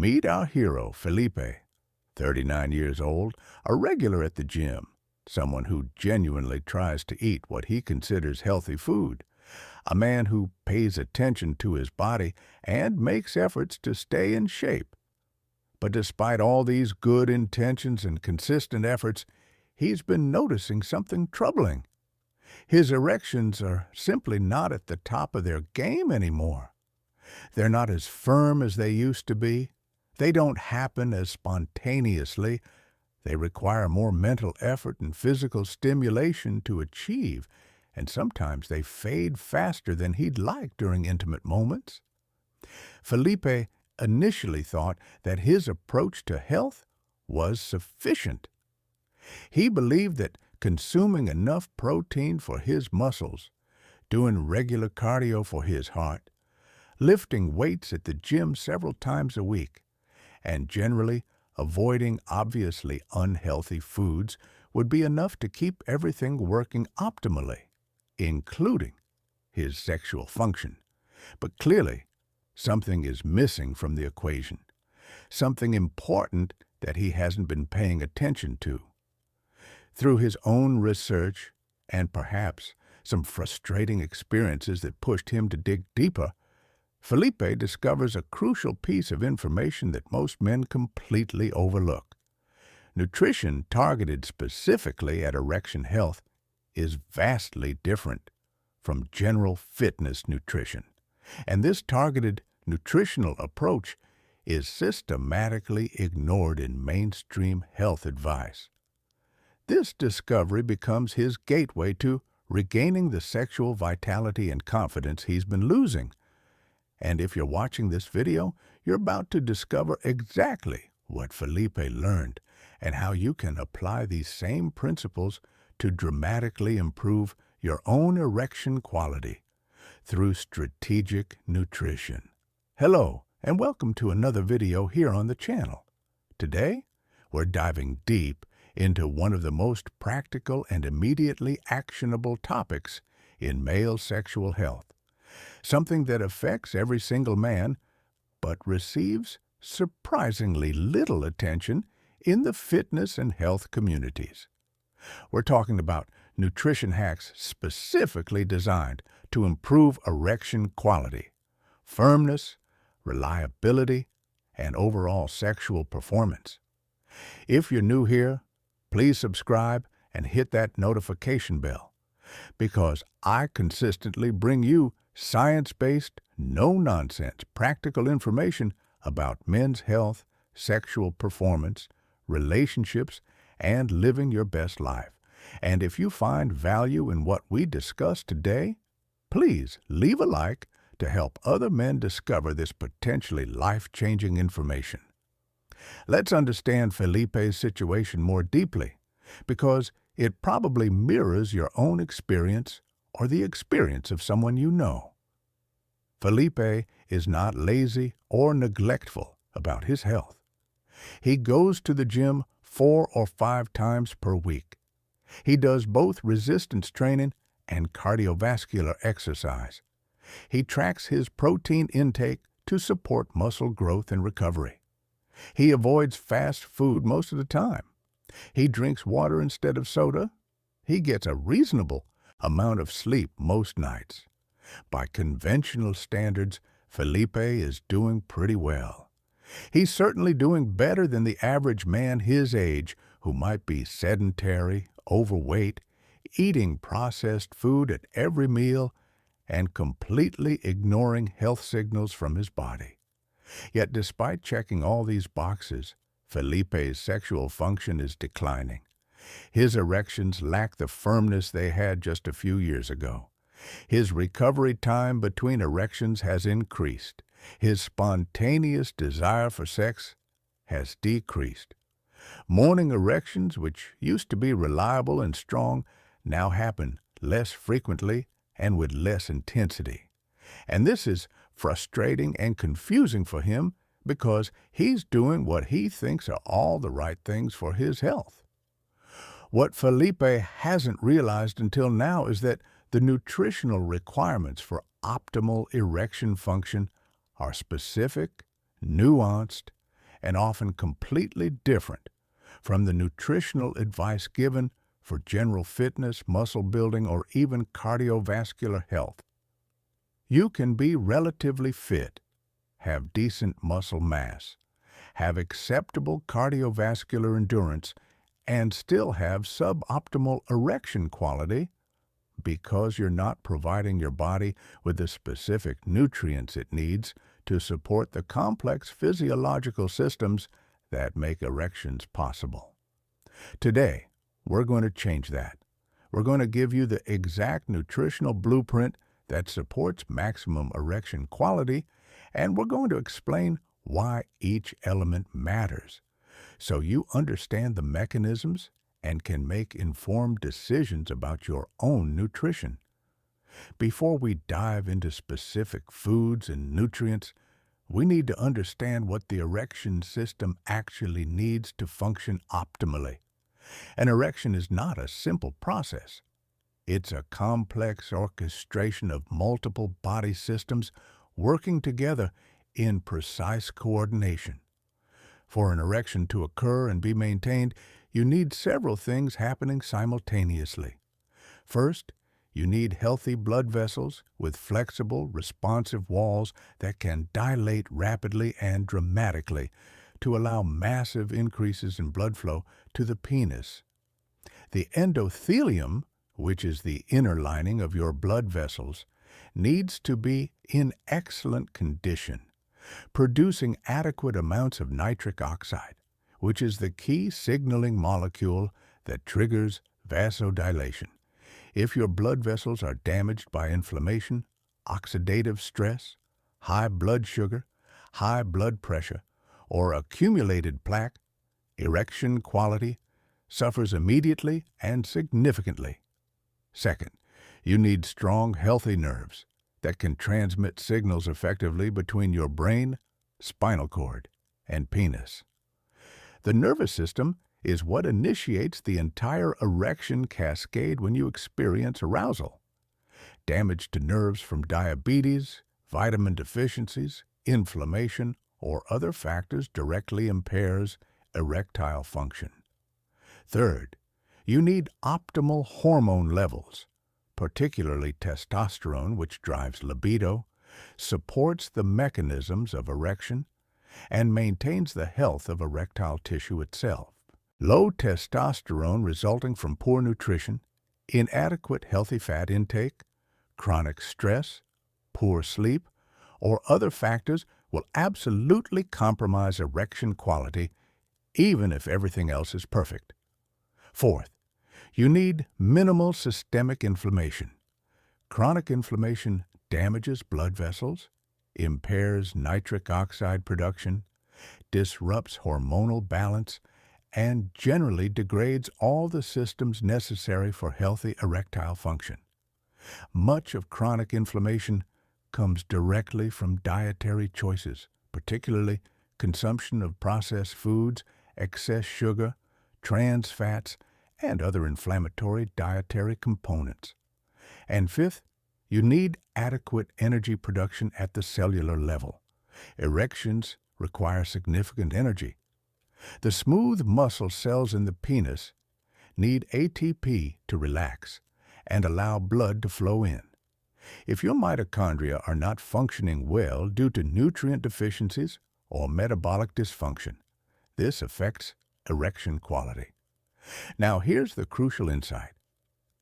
Meet our hero, Felipe, 39 years old, a regular at the gym, someone who genuinely tries to eat what he considers healthy food, a man who pays attention to his body and makes efforts to stay in shape. But despite all these good intentions and consistent efforts, he's been noticing something troubling. His erections are simply not at the top of their game anymore. They're not as firm as they used to be. They don't happen as spontaneously. They require more mental effort and physical stimulation to achieve, and sometimes they fade faster than he'd like during intimate moments. Felipe initially thought that his approach to health was sufficient. He believed that consuming enough protein for his muscles, doing regular cardio for his heart, lifting weights at the gym several times a week, and generally avoiding obviously unhealthy foods would be enough to keep everything working optimally, including his sexual function. But clearly, something is missing from the equation, something important that he hasn't been paying attention to. Through his own research and perhaps some frustrating experiences that pushed him to dig deeper, Felipe discovers a crucial piece of information that most men completely overlook. Nutrition targeted specifically at erection health is vastly different from general fitness nutrition, and this targeted nutritional approach is systematically ignored in mainstream health advice. This discovery becomes his gateway to regaining the sexual vitality and confidence he's been losing. And if you're watching this video, you're about to discover exactly what Felipe learned and how you can apply these same principles to dramatically improve your own erection quality through strategic nutrition. Hello, and welcome to another video here on the channel. Today, we're diving deep into one of the most practical and immediately actionable topics in male sexual health, something that affects every single man, but receives surprisingly little attention in the fitness and health communities. We're talking about nutrition hacks specifically designed to improve erection quality, firmness, reliability, and overall sexual performance. If you're new here, please subscribe and hit that notification bell, because I consistently bring you science-based, no-nonsense, practical information about men's health, sexual performance, relationships, and living your best life. And if you find value in what we discussed today, please leave a like to help other men discover this potentially life-changing information. Let's understand Felipe's situation more deeply, because it probably mirrors your own experience or the experience of someone you know. Felipe is not lazy or neglectful about his health. He goes to the gym 4 or 5 times per week. He does both resistance training and cardiovascular exercise. He tracks his protein intake to support muscle growth and recovery. He avoids fast food most of the time. He drinks water instead of soda. He gets a reasonable amount of sleep most nights. By conventional standards, Felipe is doing pretty well. He's certainly doing better than the average man his age who might be sedentary, overweight, eating processed food at every meal, and completely ignoring health signals from his body. Yet despite checking all these boxes, Felipe's sexual function is declining. His erections lack the firmness they had just a few years ago. His recovery time between erections has increased. His spontaneous desire for sex has decreased. Morning erections, which used to be reliable and strong, now happen less frequently and with less intensity. And this is frustrating and confusing for him because he's doing what he thinks are all the right things for his health. What Felipe hasn't realized until now is that the nutritional requirements for optimal erection function are specific, nuanced, and often completely different from the nutritional advice given for general fitness, muscle building, or even cardiovascular health. You can be relatively fit, have decent muscle mass, have acceptable cardiovascular endurance, and still have suboptimal erection quality because you're not providing your body with the specific nutrients it needs to support the complex physiological systems that make erections possible. Today, we're going to change that. We're going to give you the exact nutritional blueprint that supports maximum erection quality, and we're going to explain why each element matters, so you understand the mechanisms and can make informed decisions about your own nutrition. Before we dive into specific foods and nutrients, we need to understand what the erection system actually needs to function optimally. An erection is not a simple process. It's a complex orchestration of multiple body systems working together in precise coordination. For an erection to occur and be maintained, you need several things happening simultaneously. First, you need healthy blood vessels with flexible, responsive walls that can dilate rapidly and dramatically to allow massive increases in blood flow to the penis. The endothelium, which is the inner lining of your blood vessels, needs to be in excellent condition, producing adequate amounts of nitric oxide, which is the key signaling molecule that triggers vasodilation. If your blood vessels are damaged by inflammation, oxidative stress, high blood sugar, high blood pressure, or accumulated plaque, erection quality suffers immediately and significantly. Second, you need strong, healthy nerves that can transmit signals effectively between your brain, spinal cord, and penis. The nervous system is what initiates the entire erection cascade when you experience arousal. Damage to nerves from diabetes, vitamin deficiencies, inflammation, or other factors directly impairs erectile function. Third, you need optimal hormone levels, particularly testosterone, which drives libido, supports the mechanisms of erection, and maintains the health of erectile tissue itself. Low testosterone resulting from poor nutrition, inadequate healthy fat intake, chronic stress, poor sleep, or other factors will absolutely compromise erection quality, even if everything else is perfect. Fourth, you need minimal systemic inflammation. Chronic inflammation damages blood vessels, impairs nitric oxide production, disrupts hormonal balance, and generally degrades all the systems necessary for healthy erectile function. Much of chronic inflammation comes directly from dietary choices, particularly consumption of processed foods, excess sugar, trans fats, and other inflammatory dietary components. And fifth, you need adequate energy production at the cellular level. Erections require significant energy. The smooth muscle cells in the penis need ATP to relax and allow blood to flow in. If your mitochondria are not functioning well due to nutrient deficiencies or metabolic dysfunction, this affects erection quality. Now here's the crucial insight.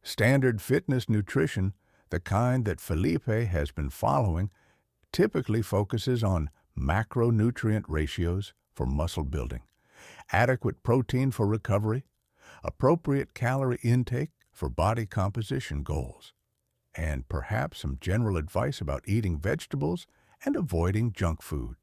Standard fitness nutrition, the kind that Felipe has been following, typically focuses on macronutrient ratios for muscle building, adequate protein for recovery, appropriate calorie intake for body composition goals, and perhaps some general advice about eating vegetables and avoiding junk food.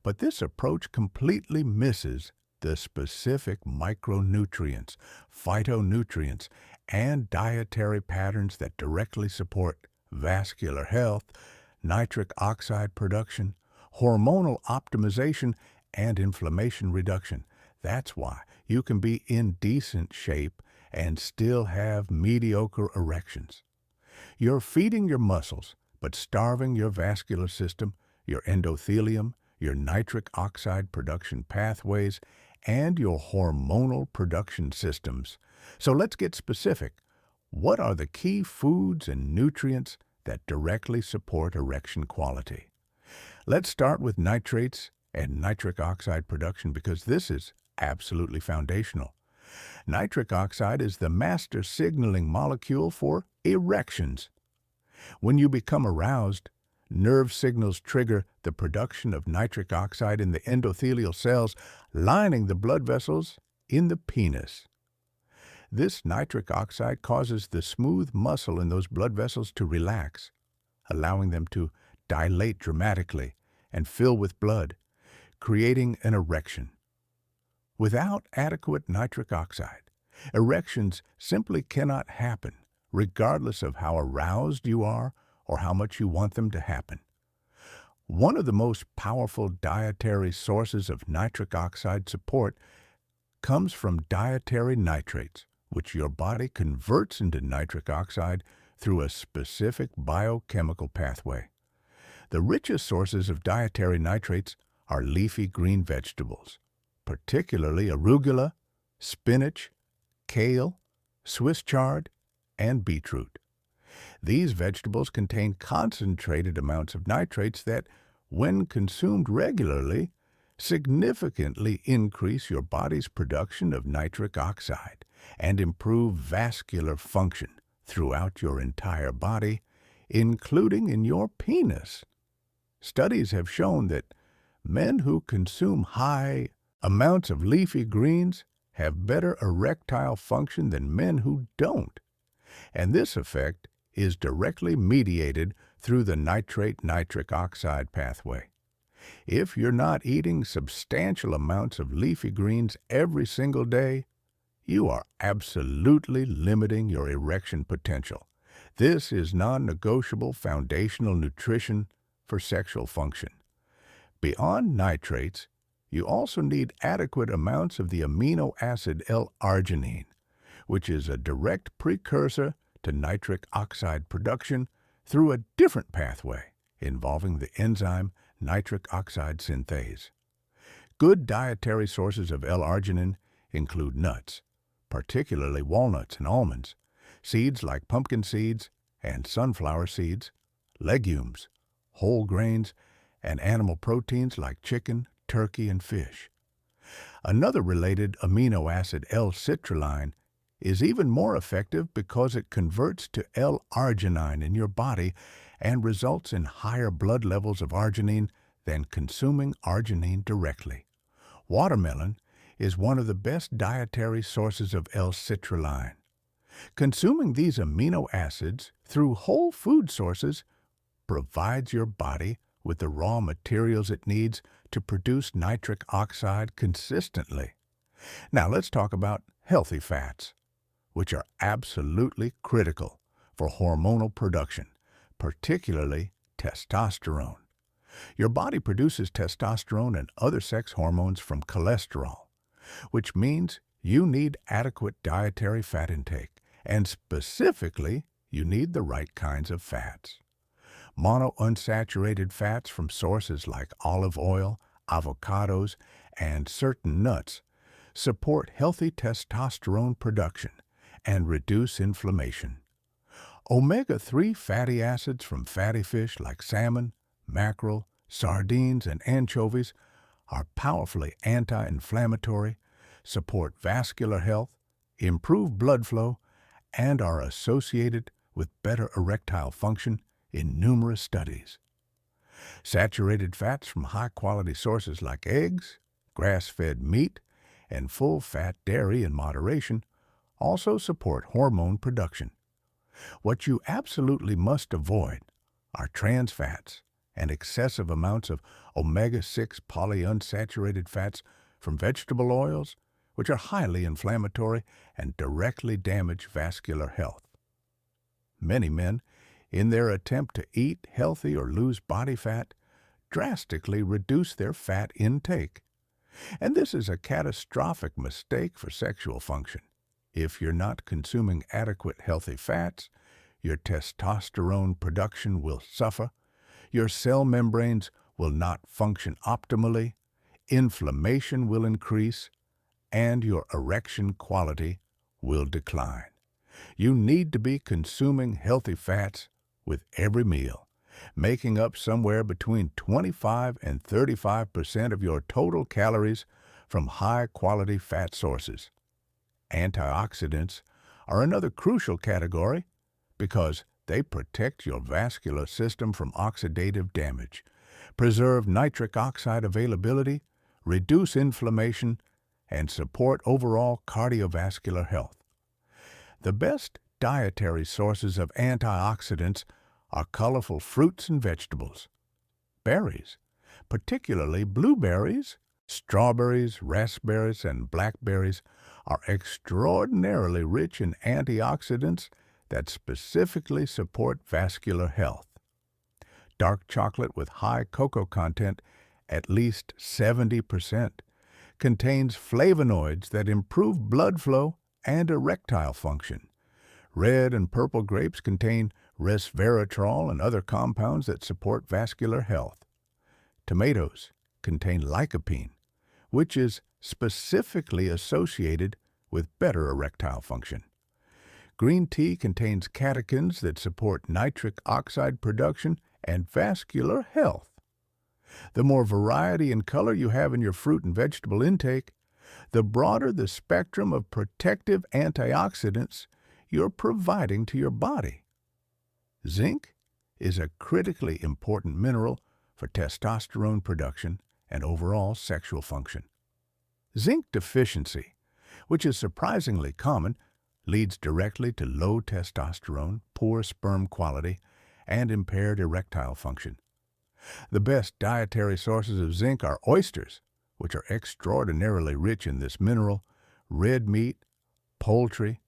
But this approach completely misses the specific micronutrients, phytonutrients, and dietary patterns that directly support vascular health, nitric oxide production, hormonal optimization, and inflammation reduction. That's why you can be in decent shape and still have mediocre erections. You're feeding your muscles, but starving your vascular system, your endothelium, your nitric oxide production pathways, and your hormonal production systems. So let's get specific. What are the key foods and nutrients that directly support erection quality? Let's start with nitrates and nitric oxide production because this is absolutely foundational. Nitric oxide is the master signaling molecule for erections. When you become aroused, nerve signals trigger the production of nitric oxide in the endothelial cells lining the blood vessels in the penis. This nitric oxide causes the smooth muscle in those blood vessels to relax, allowing them to dilate dramatically and fill with blood, creating an erection. Without adequate nitric oxide, erections simply cannot happen, regardless of how aroused you are or how much you want them to happen. One of the most powerful dietary sources of nitric oxide support comes from dietary nitrates, which your body converts into nitric oxide through a specific biochemical pathway. The richest sources of dietary nitrates are leafy green vegetables, particularly arugula, spinach, kale, Swiss chard, and beetroot. These vegetables contain concentrated amounts of nitrates that, when consumed regularly, significantly increase your body's production of nitric oxide and improve vascular function throughout your entire body, including in your penis. Studies have shown that men who consume high amounts of leafy greens have better erectile function than men who don't. And this effect is directly mediated through the nitrate-nitric oxide pathway. If you're not eating substantial amounts of leafy greens every single day, you are absolutely limiting your erection potential. This is non-negotiable foundational nutrition for sexual function. Beyond nitrates, you also need adequate amounts of the amino acid L-arginine, which is a direct precursor to nitric oxide production through a different pathway involving the enzyme nitric oxide synthase. Good dietary sources of L-arginine include nuts, particularly walnuts and almonds, seeds like pumpkin seeds and sunflower seeds, legumes, whole grains, and animal proteins like chicken, turkey, and fish. Another related amino acid, L-citrulline, is even more effective because it converts to L-arginine in your body and results in higher blood levels of arginine than consuming arginine directly. Watermelon is one of the best dietary sources of L-citrulline. Consuming these amino acids through whole food sources provides your body with the raw materials it needs to produce nitric oxide consistently. Now let's talk about healthy fats, which are absolutely critical for hormonal production, particularly testosterone. Your body produces testosterone and other sex hormones from cholesterol, which means you need adequate dietary fat intake, and specifically, you need the right kinds of fats. Monounsaturated fats from sources like olive oil, avocados, and certain nuts support healthy testosterone production and reduce inflammation. Omega-3 fatty acids from fatty fish like salmon, mackerel, sardines, and anchovies are powerfully anti-inflammatory, support vascular health, improve blood flow, and are associated with better erectile function in numerous studies. Saturated fats from high-quality sources like eggs, grass-fed meat, and full-fat dairy in moderation also support hormone production. What you absolutely must avoid are trans fats and excessive amounts of omega-6 polyunsaturated fats from vegetable oils, which are highly inflammatory and directly damage vascular health. Many men, in their attempt to eat healthy or lose body fat, drastically reduce their fat intake. And this is a catastrophic mistake for sexual function. If you're not consuming adequate healthy fats, your testosterone production will suffer, your cell membranes will not function optimally, inflammation will increase, and your erection quality will decline. You need to be consuming healthy fats with every meal, making up somewhere between 25 and 35% of your total calories from high-quality fat sources. Antioxidants are another crucial category because they protect your vascular system from oxidative damage, preserve nitric oxide availability, reduce inflammation, and support overall cardiovascular health. The best dietary sources of antioxidants are colorful fruits and vegetables. Berries, particularly blueberries, strawberries, raspberries, and blackberries, are extraordinarily rich in antioxidants that specifically support vascular health. Dark chocolate with high cocoa content, at least 70%, contains flavonoids that improve blood flow and erectile function. Red and purple grapes contain resveratrol and other compounds that support vascular health. Tomatoes contain lycopene, which is specifically associated with better erectile function. Green tea contains catechins that support nitric oxide production and vascular health. The more variety and color you have in your fruit and vegetable intake, the broader the spectrum of protective antioxidants you're providing to your body. Zinc is a critically important mineral for testosterone production and overall sexual function. Zinc deficiency, which is surprisingly common, leads directly to low testosterone, poor sperm quality, and impaired erectile function. The best dietary sources of zinc are oysters, which are extraordinarily rich in this mineral, red meat, poultry,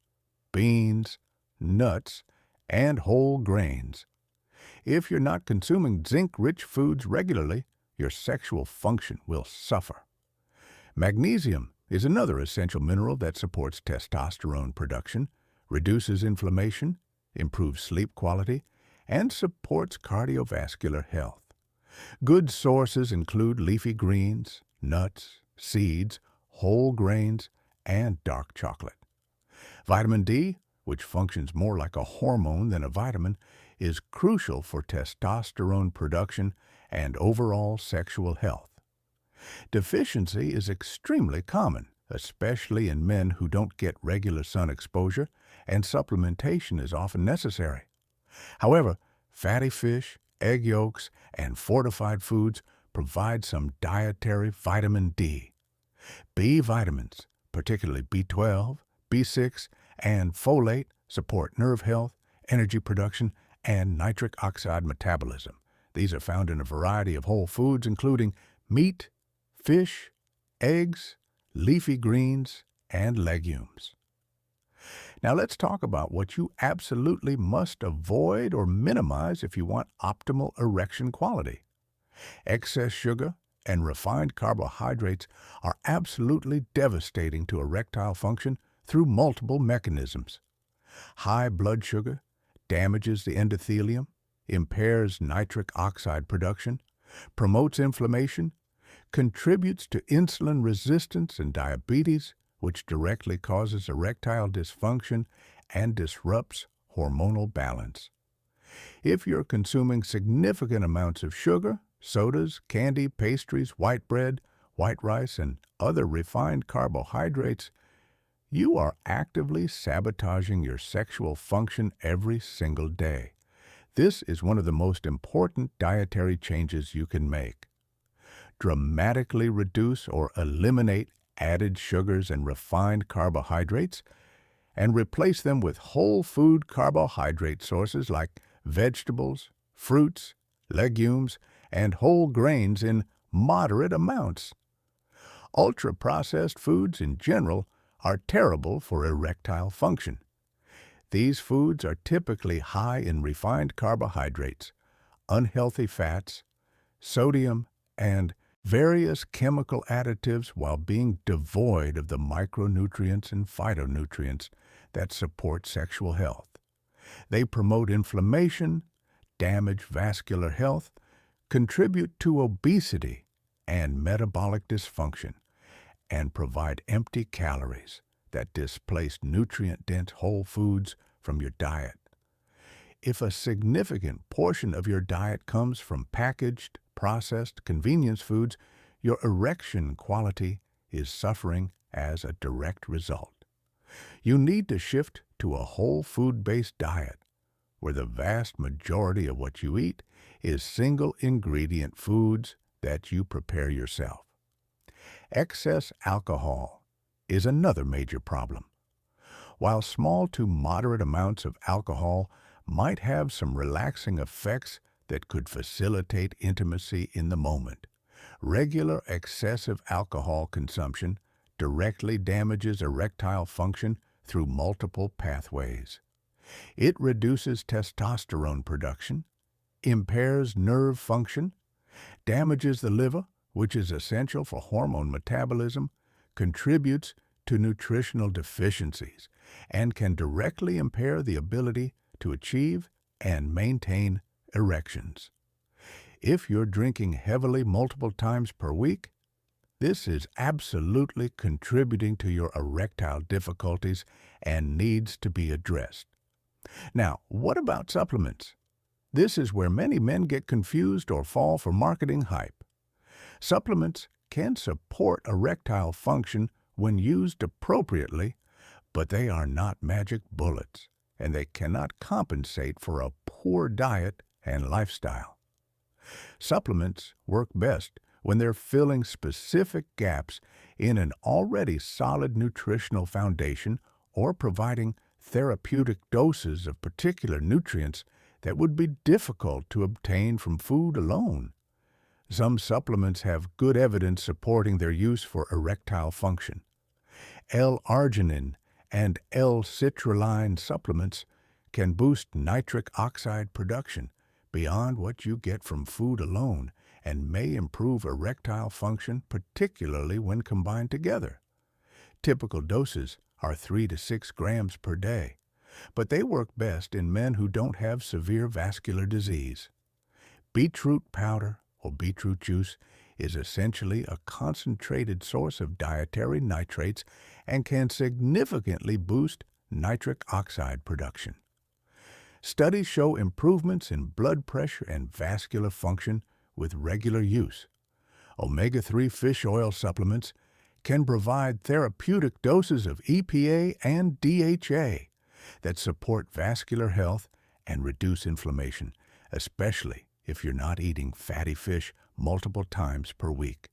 beans, nuts, and whole grains. If you're not consuming zinc-rich foods regularly, your sexual function will suffer. Magnesium is another essential mineral that supports testosterone production, reduces inflammation, improves sleep quality, and supports cardiovascular health. Good sources include leafy greens, nuts, seeds, whole grains, and dark chocolate. Vitamin D, which functions more like a hormone than a vitamin, is crucial for testosterone production and overall sexual health. Deficiency is extremely common, especially in men who don't get regular sun exposure, and supplementation is often necessary. However, fatty fish, egg yolks, and fortified foods provide some dietary vitamin D. B vitamins, particularly B12, B6, and folate, support nerve health, energy production, and nitric oxide metabolism. These are found in a variety of whole foods, including meat, fish, eggs, leafy greens, and legumes. Now let's talk about what you absolutely must avoid or minimize if you want optimal erection quality. Excess sugar and refined carbohydrates are absolutely devastating to erectile function through multiple mechanisms. High blood sugar damages the endothelium, impairs nitric oxide production, promotes inflammation, contributes to insulin resistance and diabetes, which directly causes erectile dysfunction and disrupts hormonal balance. If you're consuming significant amounts of sugar, sodas, candy, pastries, white bread, white rice, and other refined carbohydrates, you are actively sabotaging your sexual function every single day. This is one of the most important dietary changes you can make. Dramatically reduce or eliminate added sugars and refined carbohydrates, and replace them with whole food carbohydrate sources like vegetables, fruits, legumes, and whole grains in moderate amounts. Ultra-processed foods in general are terrible for erectile function. These foods are typically high in refined carbohydrates, unhealthy fats, sodium, and various chemical additives while being devoid of the micronutrients and phytonutrients that support sexual health. They promote inflammation, damage vascular health, contribute to obesity and metabolic dysfunction, and provide empty calories that displace nutrient-dense whole foods from your diet. If a significant portion of your diet comes from packaged, processed convenience foods, your erection quality is suffering as a direct result. You need to shift to a whole food-based diet where the vast majority of what you eat is single-ingredient foods that you prepare yourself. Excess alcohol is another major problem. While small to moderate amounts of alcohol might have some relaxing effects that could facilitate intimacy in the moment, regular excessive alcohol consumption directly damages erectile function through multiple pathways. It reduces testosterone production, impairs nerve function, damages the liver, which is essential for hormone metabolism, contributes to nutritional deficiencies, and can directly impair the ability to achieve and maintain erections. If you're drinking heavily multiple times per week, this is absolutely contributing to your erectile difficulties and needs to be addressed. Now, what about supplements? This is where many men get confused or fall for marketing hype. Supplements can support erectile function when used appropriately, but they are not magic bullets, and they cannot compensate for a poor diet and lifestyle. Supplements work best when they're filling specific gaps in an already solid nutritional foundation or providing therapeutic doses of particular nutrients that would be difficult to obtain from food alone. Some supplements have good evidence supporting their use for erectile function. L-arginine and L-citrulline supplements can boost nitric oxide production beyond what you get from food alone and may improve erectile function, particularly when combined together. Typical doses are 3 to 6 grams per day, but they work best in men who don't have severe vascular disease. Beetroot powder or beetroot juice is essentially a concentrated source of dietary nitrates and can significantly boost nitric oxide production. Studies show improvements in blood pressure and vascular function with regular use. Omega-3 fish oil supplements can provide therapeutic doses of EPA and DHA that support vascular health and reduce inflammation, especially if you're not eating fatty fish multiple times per week.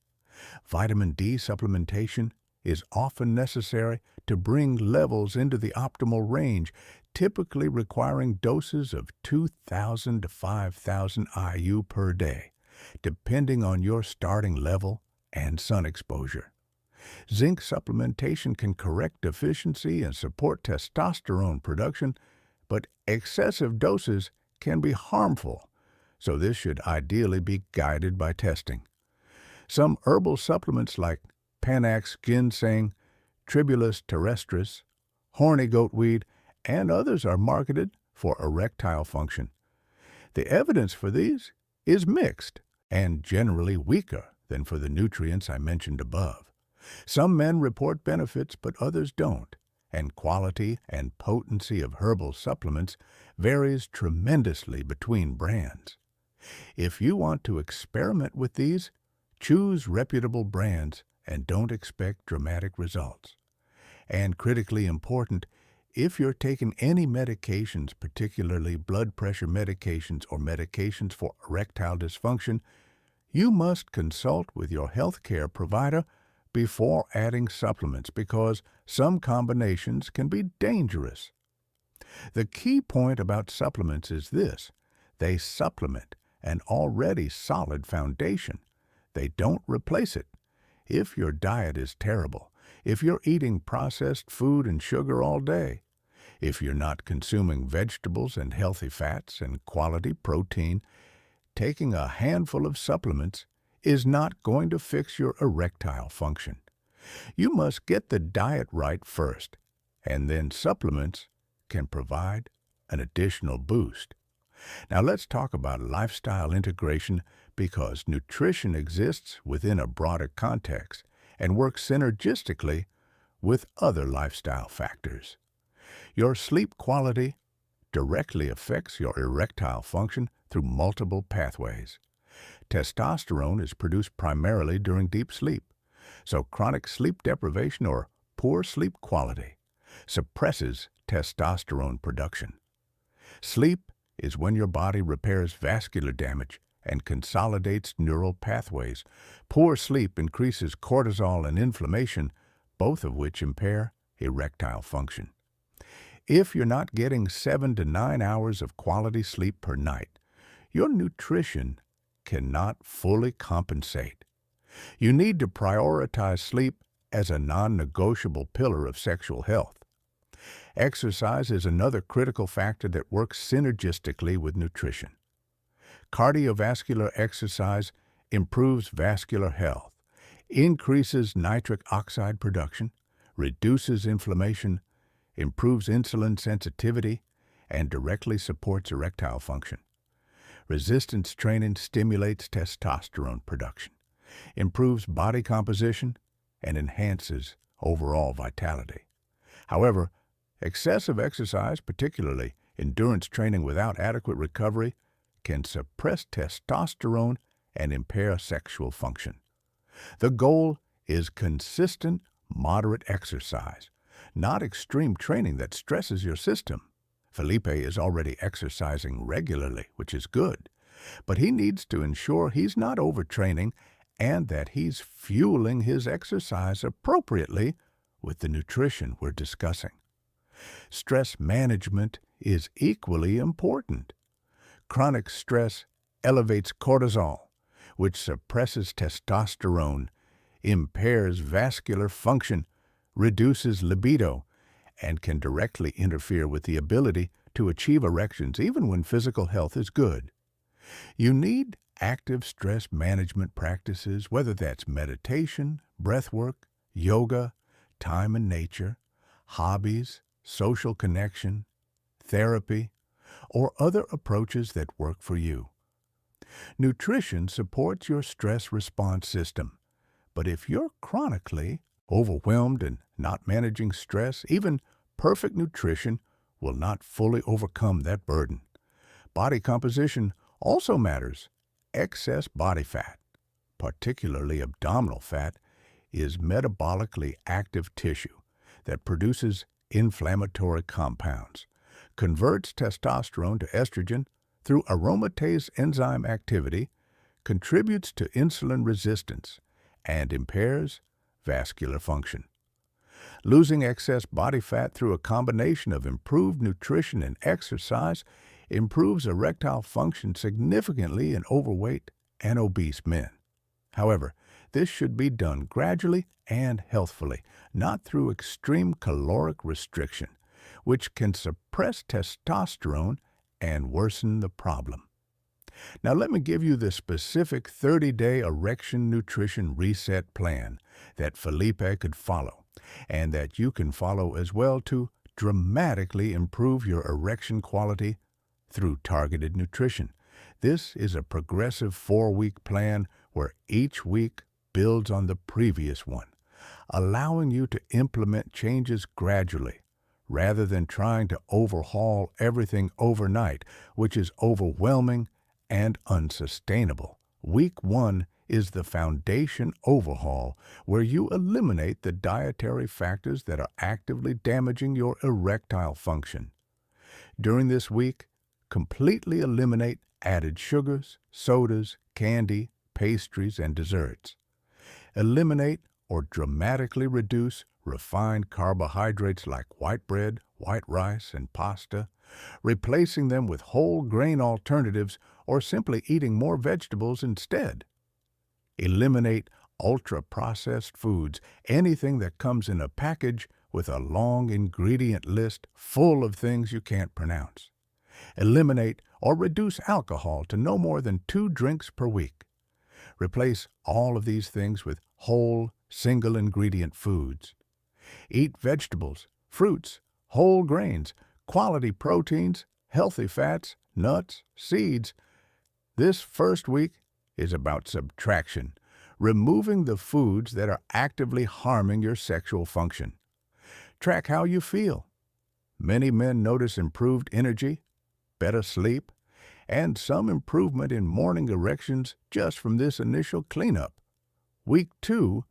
Vitamin D supplementation is often necessary to bring levels into the optimal range, typically requiring doses of 2,000 to 5,000 IU per day, depending on your starting level and sun exposure. Zinc supplementation can correct deficiency and support testosterone production, but excessive doses can be harmful, so this should ideally be guided by testing. Some herbal supplements like Panax ginseng, Tribulus terrestris, horny goatweed, and others are marketed for erectile function. The evidence for these is mixed and generally weaker than for the nutrients I mentioned above. Some men report benefits, but others don't, and quality and potency of herbal supplements varies tremendously between brands. If you want to experiment with these, choose reputable brands and don't expect dramatic results. And critically important, if you're taking any medications, particularly blood pressure medications or medications for erectile dysfunction, you must consult with your healthcare provider before adding supplements because some combinations can be dangerous. The key point about supplements is this: they supplement an already solid foundation. They don't replace it. If your diet is terrible, if you're eating processed food and sugar all day, if you're not consuming vegetables and healthy fats and quality protein, taking a handful of supplements is not going to fix your erectile function. You must get the diet right first, and then supplements can provide an additional boost. Now let's talk about lifestyle integration because nutrition exists within a broader context and works synergistically with other lifestyle factors. Your sleep quality directly affects your erectile function through multiple pathways. Testosterone is produced primarily during deep sleep, so chronic sleep deprivation or poor sleep quality suppresses testosterone production. Sleep is when your body repairs vascular damage and consolidates neural pathways. Poor sleep increases cortisol and inflammation, both of which impair erectile function. If you're not getting 7 to 9 hours of quality sleep per night, your nutrition cannot fully compensate. You need to prioritize sleep as a non-negotiable pillar of sexual health. Exercise is another critical factor that works synergistically with nutrition. Cardiovascular exercise improves vascular health, increases nitric oxide production, reduces inflammation, improves insulin sensitivity, and directly supports erectile function. Resistance training stimulates testosterone production, improves body composition, and enhances overall vitality. However, excessive exercise, particularly endurance training without adequate recovery, can suppress testosterone and impair sexual function. The goal is consistent, moderate exercise, not extreme training that stresses your system. Felipe is already exercising regularly, which is good, but he needs to ensure he's not overtraining and that he's fueling his exercise appropriately with the nutrition we're discussing. Stress management is equally important. Chronic stress elevates cortisol, which suppresses testosterone, impairs vascular function, reduces libido, and can directly interfere with the ability to achieve erections even when physical health is good. You need active stress management practices, whether that's meditation, breath work, yoga, time in nature, hobbies, social connection, therapy, or other approaches that work for you. Nutrition supports your stress response system, but if you're chronically overwhelmed and not managing stress, even perfect nutrition will not fully overcome that burden. Body composition also matters. Excess body fat, particularly abdominal fat, is metabolically active tissue that produces inflammatory compounds, converts testosterone to estrogen through aromatase enzyme activity, contributes to insulin resistance, and impairs vascular function. Losing excess body fat through a combination of improved nutrition and exercise improves erectile function significantly in overweight and obese men. However, this should be done gradually and healthfully, not through extreme caloric restriction, which can suppress testosterone and worsen the problem. Now let me give you the specific 30-day erection nutrition reset plan that Felipe could follow, and that you can follow as well to dramatically improve your erection quality through targeted nutrition. This is a progressive 4-week plan where each week builds on the previous one, allowing you to implement changes gradually rather than trying to overhaul everything overnight, which is overwhelming and unsustainable. Week 1 is the foundation overhaul where you eliminate the dietary factors that are actively damaging your erectile function. During this week, completely eliminate added sugars, sodas, candy, pastries, and desserts. Eliminate or dramatically reduce refined carbohydrates like white bread, white rice, and pasta, replacing them with whole grain alternatives or simply eating more vegetables instead. Eliminate ultra-processed foods, anything that comes in a package with a long ingredient list full of things you can't pronounce. Eliminate or reduce alcohol to no more than 2 drinks per week. Replace all of these things with whole, single-ingredient foods. Eat vegetables, fruits, whole grains, quality proteins, healthy fats, nuts, seeds. This first week is about subtraction, removing the foods that are actively harming your sexual function. Track how you feel. Many men notice improved energy, better sleep, and some improvement in morning erections just from this initial cleanup. Week 2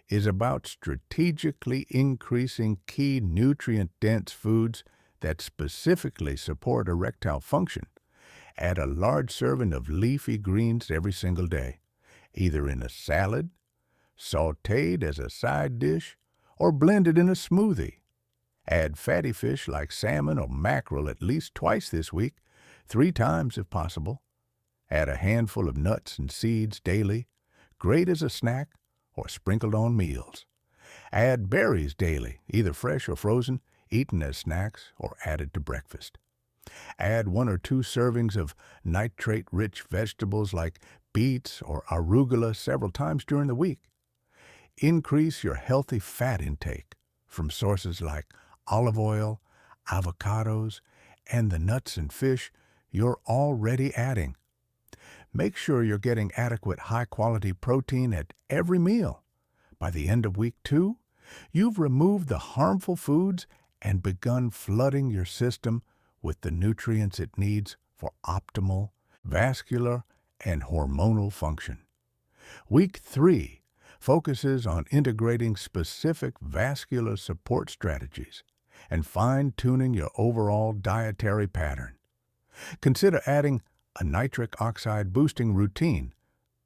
is about strategically increasing key nutrient-dense foods that specifically support erectile function. Add a large serving of leafy greens every single day, either in a salad, sautéed as a side dish, or blended in a smoothie. Add fatty fish like salmon or mackerel at least twice this week, 3 times if possible. Add a handful of nuts and seeds daily, grate as a snack or sprinkled on meals. Add berries daily, either fresh or frozen, eaten as snacks or added to breakfast. Add 1 or 2 servings of nitrate-rich vegetables like beets or arugula several times during the week. Increase your healthy fat intake from sources like olive oil, avocados, and the nuts and fish you're already adding. Make sure you're getting adequate high-quality protein at every meal. By the end of week 2, you've removed the harmful foods and begun flooding your system with the nutrients it needs for optimal vascular and hormonal function. Week 3 focuses on integrating specific vascular support strategies and fine-tuning your overall dietary pattern. Consider adding a nitric oxide boosting routine,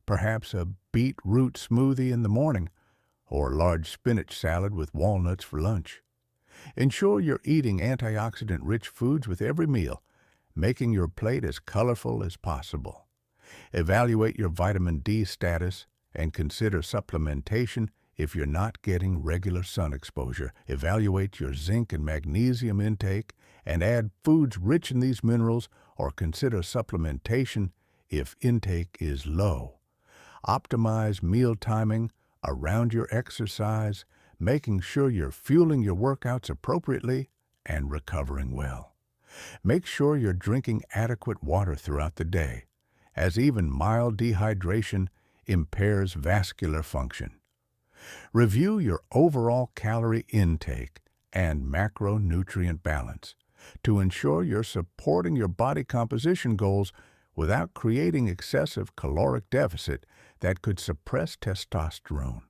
perhaps a beetroot smoothie in the morning or a large spinach salad with walnuts for lunch. Ensure you're eating antioxidant-rich foods with every meal, making your plate as colorful as possible. Evaluate your vitamin D status and consider supplementation if you're not getting regular sun exposure. Evaluate your zinc and magnesium intake and add foods rich in these minerals or consider supplementation if intake is low. Optimize meal timing around your exercise, making sure you're fueling your workouts appropriately and recovering well. Make sure you're drinking adequate water throughout the day, as even mild dehydration impairs vascular function. Review your overall calorie intake and macronutrient balance to ensure you're supporting your body composition goals without creating excessive caloric deficit that could suppress testosterone.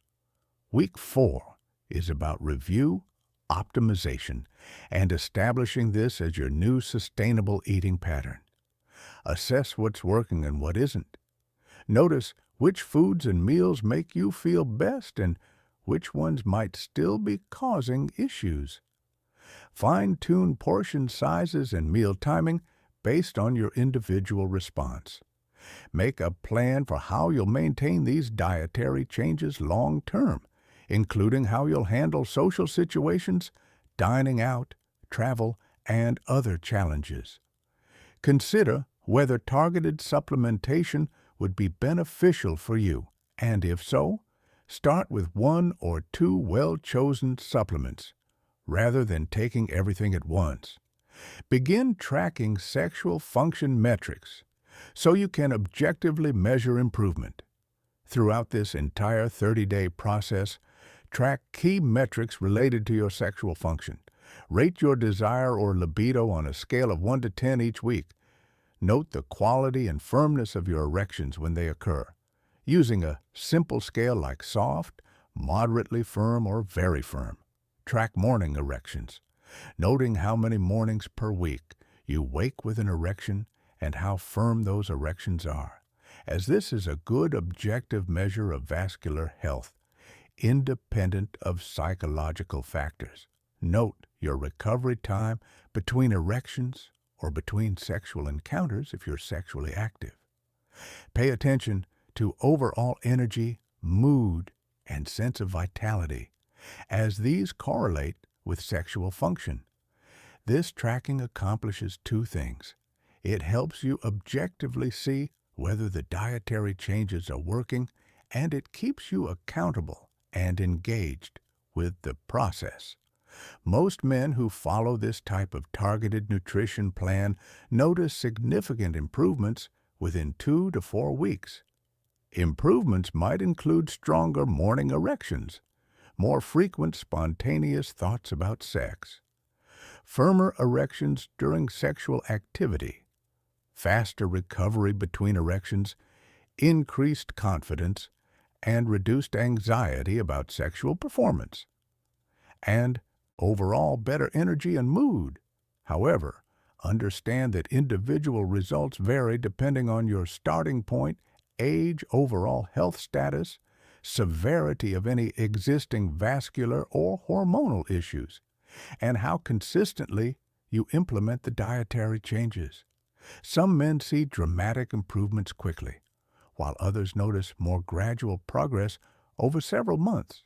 Week 4 is about review, optimization, and establishing this as your new sustainable eating pattern. Assess what's working and what isn't. Notice which foods and meals make you feel best and which ones might still be causing issues. Fine-tune portion sizes and meal timing based on your individual response. Make a plan for how you'll maintain these dietary changes long-term, including how you'll handle social situations, dining out, travel, and other challenges. Consider whether targeted supplementation would be beneficial for you, and if so, start with 1 or 2 well-chosen supplements, rather than taking everything at once. Begin tracking sexual function metrics so you can objectively measure improvement. Throughout this entire 30-day process, track key metrics related to your sexual function. Rate your desire or libido on a scale of 1 to 10 each week. Note the quality and firmness of your erections when they occur, using a simple scale like soft, moderately firm, or very firm. Track morning erections, noting how many mornings per week you wake with an erection and how firm those erections are, as this is a good objective measure of vascular health, independent of psychological factors. Note your recovery time between erections or between sexual encounters if you're sexually active. Pay attention to overall energy, mood, and sense of vitality, as these correlate with sexual function. This tracking accomplishes 2 things. It helps you objectively see whether the dietary changes are working, and it keeps you accountable and engaged with the process. Most men who follow this type of targeted nutrition plan notice significant improvements within 2 to 4 weeks. Improvements might include stronger morning erections, more frequent spontaneous thoughts about sex, firmer erections during sexual activity, faster recovery between erections, increased confidence, and reduced anxiety about sexual performance, and overall better energy and mood. However, understand that individual results vary depending on your starting point, age, overall health status, severity of any existing vascular or hormonal issues, and how consistently you implement the dietary changes. Some men see dramatic improvements quickly, while others notice more gradual progress over several months.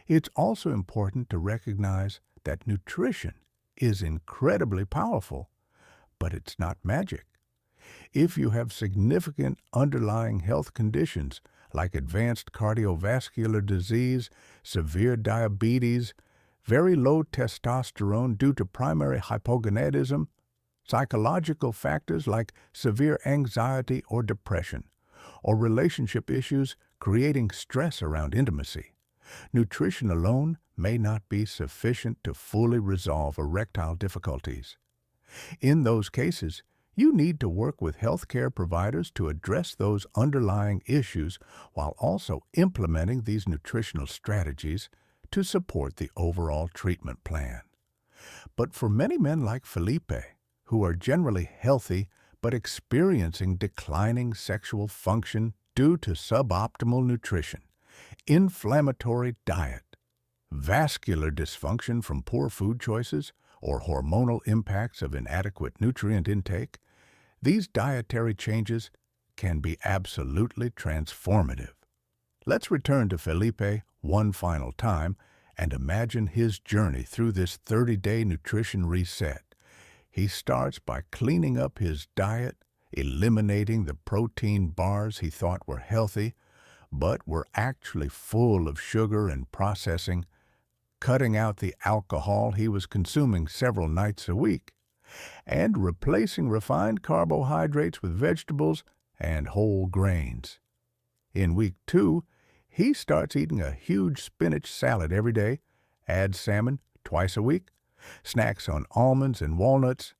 It's also important to recognize that nutrition is incredibly powerful, but it's not magic. If you have significant underlying health conditions like advanced cardiovascular disease, severe diabetes, very low testosterone due to primary hypogonadism, psychological factors like severe anxiety or depression, or relationship issues creating stress around intimacy, nutrition alone may not be sufficient to fully resolve erectile difficulties. In those cases, you need to work with healthcare providers to address those underlying issues while also implementing these nutritional strategies to support the overall treatment plan. But for many men like Felipe, who are generally healthy but experiencing declining sexual function due to suboptimal nutrition, inflammatory diet, vascular dysfunction from poor food choices, or hormonal impacts of inadequate nutrient intake, these dietary changes can be absolutely transformative. Let's return to Felipe one final time and imagine his journey through this 30-day nutrition reset. He starts by cleaning up his diet, eliminating the protein bars he thought were healthy, but were actually full of sugar and processing, cutting out the alcohol he was consuming several nights a week, and replacing refined carbohydrates with vegetables and whole grains. In week 2, he starts eating a huge spinach salad every day, adds salmon twice a week, snacks on almonds and walnuts,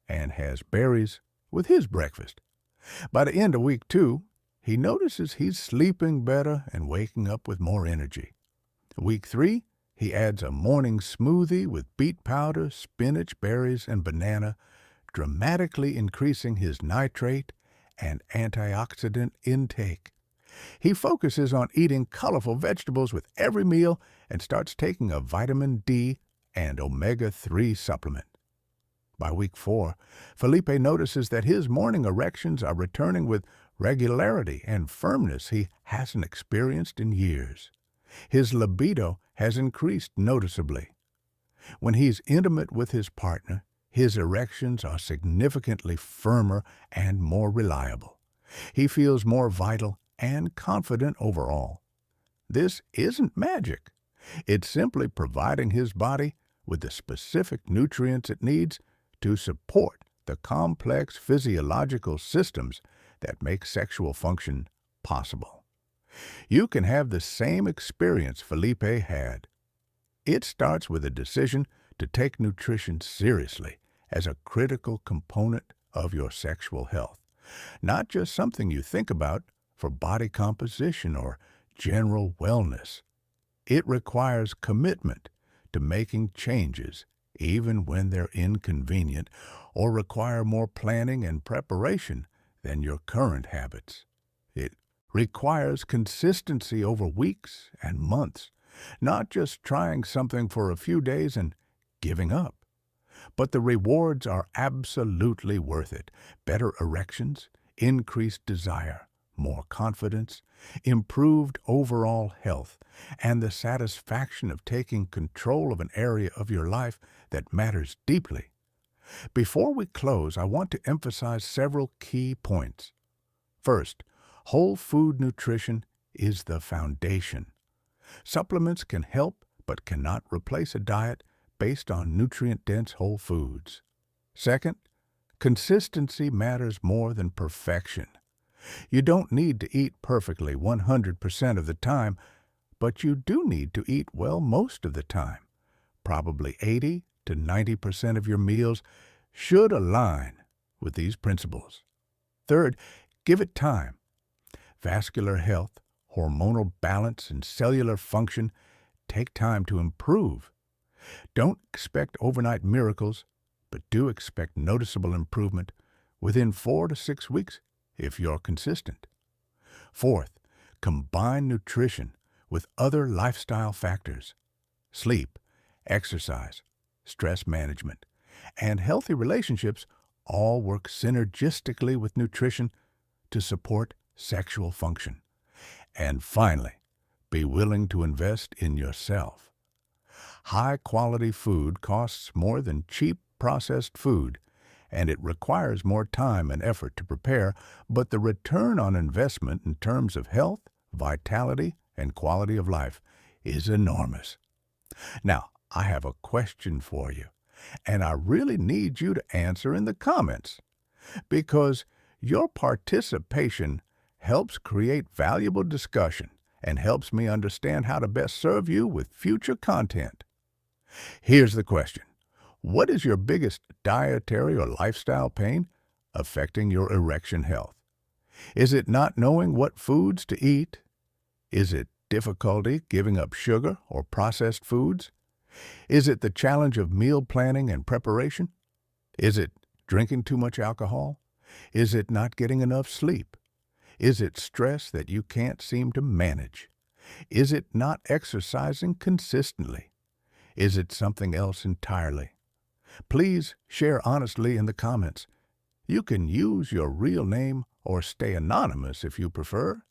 and has berries with his breakfast. By the end of week 2, he notices he's sleeping better and waking up with more energy. Week 3, he adds a morning smoothie with beet powder, spinach, berries, and banana, dramatically increasing his nitrate and antioxidant intake. He focuses on eating colorful vegetables with every meal and starts taking a vitamin D and omega-3 supplement. By week 4, Felipe notices that his morning erections are returning with regularity and firmness he hasn't experienced in years. His libido has increased noticeably. When he's intimate with his partner, his erections are significantly firmer and more reliable. He feels more vital and confident overall. This isn't magic. It's simply providing his body with the specific nutrients it needs to support the complex physiological systems that make sexual function possible. You can have the same experience Felipe had. It starts with a decision to take nutrition seriously as a critical component of your sexual health, not just something you think about for body composition or general wellness. It requires commitment to making changes even when they're inconvenient or require more planning and preparation than your current habits. It requires consistency over weeks and months, not just trying something for a few days and giving up. But the rewards are absolutely worth it. Better erections, increased desire, more confidence, improved overall health, and the satisfaction of taking control of an area of your life that matters deeply. Before we close, I want to emphasize several key points. First, whole food nutrition is the foundation. Supplements can help but cannot replace a diet based on nutrient-dense whole foods. Second, consistency matters more than perfection. You don't need to eat perfectly 100% of the time, but you do need to eat well most of the time. Probably 80 to 90% of your meals should align with these principles. Third, give it time. Vascular health, hormonal balance, and cellular function take time to improve. Don't expect overnight miracles, but do expect noticeable improvement within 4 to 6 weeks if you're consistent. Fourth, combine nutrition with other lifestyle factors. Sleep, exercise, stress management, and healthy relationships all work synergistically with nutrition to support sexual function. And finally, be willing to invest in yourself. High-quality food costs more than cheap processed food, and it requires more time and effort to prepare, but the return on investment in terms of health, vitality, and quality of life is enormous. Now, I have a question for you, and I really need you to answer in the comments, because your participation helps create valuable discussion and helps me understand how to best serve you with future content. Here's the question. What is your biggest dietary or lifestyle pain affecting your erection health? Is it not knowing what foods to eat? Is it difficulty giving up sugar or processed foods? Is it the challenge of meal planning and preparation? Is it drinking too much alcohol? Is it not getting enough sleep? Is it stress that you can't seem to manage? Is it not exercising consistently? Is it something else entirely? Please share honestly in the comments. You can use your real name or stay anonymous if you prefer,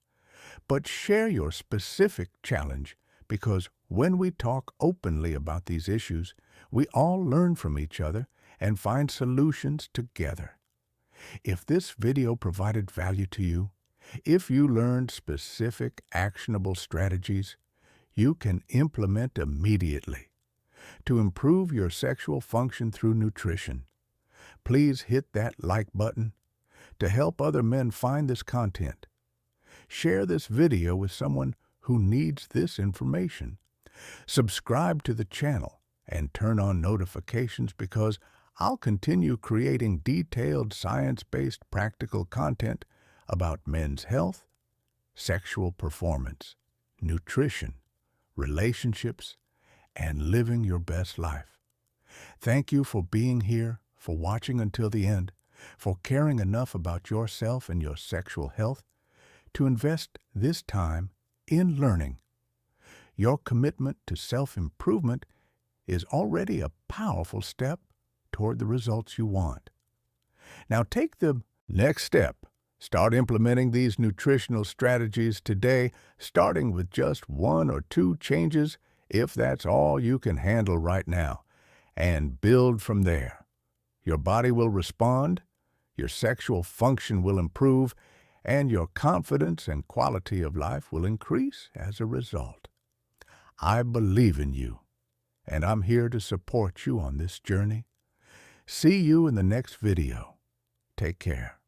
but share your specific challenge, because when we talk openly about these issues, we all learn from each other and find solutions together. If this video provided value to you, if you learned specific actionable strategies you can implement immediately to improve your sexual function through nutrition, please hit that like button to help other men find this content. Share this video with someone who needs this information. Subscribe to the channel and turn on notifications, because I'll continue creating detailed science-based practical content about men's health, sexual performance, nutrition, relationships, and living your best life. Thank you for being here, for watching until the end, for caring enough about yourself and your sexual health to invest this time in learning. Your commitment to self-improvement is already a powerful step toward the results you want. Now take the next step. Start implementing these nutritional strategies today, starting with just 1 or 2 changes, if that's all you can handle right now, and build from there. Your body will respond, your sexual function will improve, and your confidence and quality of life will increase as a result. I believe in you, and I'm here to support you on this journey. See you in the next video. Take care.